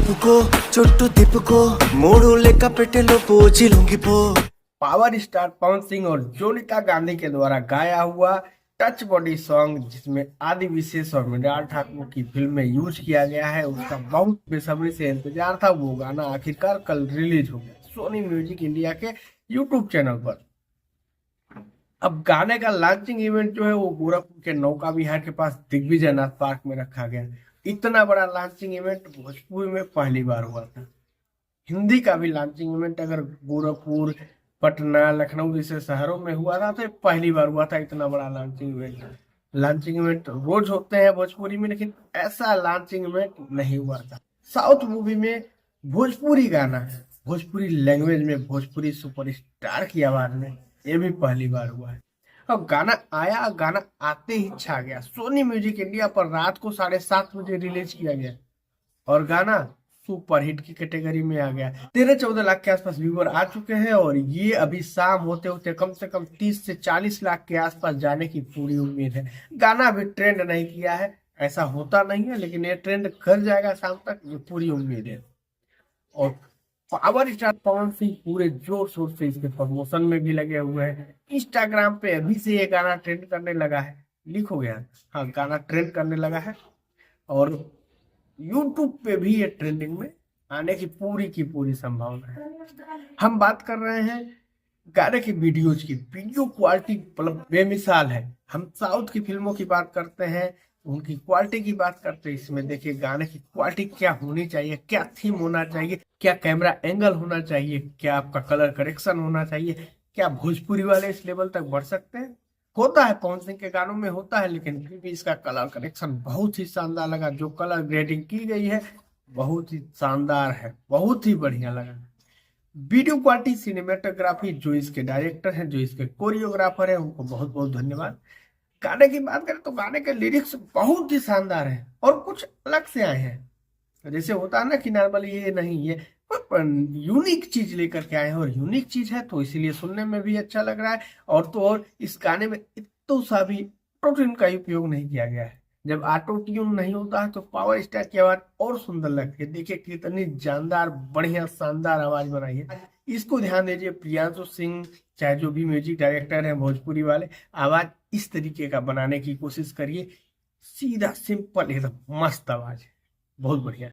చెప్పుకో చుట్టూ తిప్పుకో మూడు లెక్క పెట్టెలో పోచి లొంగిపో। पावर स्टार पवन सिंह और जोनिता गांधी के द्वारा गाया हुआ टच बॉडी सॉन्ग, जिसमें आदि विशेष और मृणाल ठाकुर की फिल्म में यूज किया गया है, उसका बहुत बेसब्री से इंतजार था। वो गाना आखिरकार कल रिलीज हो गया सोनी म्यूजिक इंडिया के यूट्यूब चैनल पर। अब गाने का लॉन्चिंग इवेंट जो है वो गोरखपुर के नौका विहार के पास दिग्विजय नाथ पार्क में रखा गया। इतना बड़ा लॉन्चिंग इवेंट भोजपुर में पहली बार हुआ था। हिंदी का भी लॉन्चिंग इवेंट अगर गोरखपुर, पटना, लखनऊ जैसे शहरों में हुआ था तो ये पहली बार हुआ था इतना बड़ा लॉन्चिंग इवेंट। लॉन्चिंग इवेंट रोज होते हैं भोजपुरी में, लेकिन ऐसा लॉन्चिंग इवेंट नहीं हुआ था। साउथ मूवी में भोजपुरी गाना, भोजपुरी लैंग्वेज में, भोजपुरी सुपरस्टार की आवाज में, ये भी पहली बार हुआ है। अब गाना आया, गाना आते ही छा गया। सोनी म्यूजिक इंडिया पर रात को 7:30 बजे रिलीज किया गया और गाना सुपर हिट की कैटेगरी में आ गया। 13-14 लाख के आसपास व्यूअर आ चुके हैं और ये अभी शाम होते होते कम से कम 30 से 40 लाख के आसपास जाने की पूरी उम्मीद है। गाना अभी ट्रेंड नहीं किया है, ऐसा होता नहीं है, लेकिन ये ट्रेंड कर जाएगा शाम तक, ये पूरी उम्मीद है। और पावर स्टार पवन सिंह पूरे जोर शोर से इसके प्रमोशन में भी लगे हुए हैं। इंस्टाग्राम पे अभी से ये गाना ट्रेंड करने लगा है, लीक हो गया, हाँ गाना ट्रेंड करने लगा है। और यूट्यूब पे भी ये ट्रेंडिंग में आने की पूरी संभावना है। हम बात कर रहे हैं गाने की वीडियोज की, वीडियो क्वालिटी मतलब बेमिसाल है। हम साउथ की फिल्मों की बात करते हैं, उनकी क्वालिटी की बात करते हैं, इसमें देखिए गाने की क्वालिटी क्या होनी चाहिए, क्या थीम होना चाहिए, क्या कैमरा एंगल होना चाहिए, क्या आपका कलर करेक्शन होना चाहिए, क्या भोजपुरी वाले इस लेवल तक बढ़ सकते हैं। होता है पवन सिंह के गानों में होता है, लेकिन फिर भी इसका कलर करेक्शन बहुत ही शानदार लगा। जो कलर ग्रेडिंग की गई है बहुत ही शानदार है, बहुत ही बढ़िया लगा। वीडियो क्वालिटी, सिनेमेटोग्राफी, जो इसके डायरेक्टर हैं, जो इसके कोरियोग्राफर हैं, उनको बहुत बहुत धन्यवाद। गाने की बात करें तो गाने के लिरिक्स बहुत ही शानदार हैं और कुछ अलग से आए हैं। जैसे होता है ना कि नॉर्मल ये नहीं, ये यूनिक चीज लेकर के आए हैं और यूनिक चीज है तो इसीलिए सुनने में भी अच्छा लग रहा है। और तो और इस गाने में इतना सा भी ऑटो ट्यून का उपयोग नहीं किया गया है। जब ऑटो ट्यून नहीं होता है तो पावर स्टार की आवाज और सुंदर लगती है। देखिए कितनी जानदार, बढ़िया, शानदार आवाज बनाई है। इसको ध्यान दीजिए, प्रियांशु सिंह चाहे जो भी म्यूजिक डायरेक्टर है भोजपुरी वाले, आवाज इस तरीके का बनाने की कोशिश करिए। सीधा सिंपल एकदम मस्त आवाज है, बहुत बढ़िया।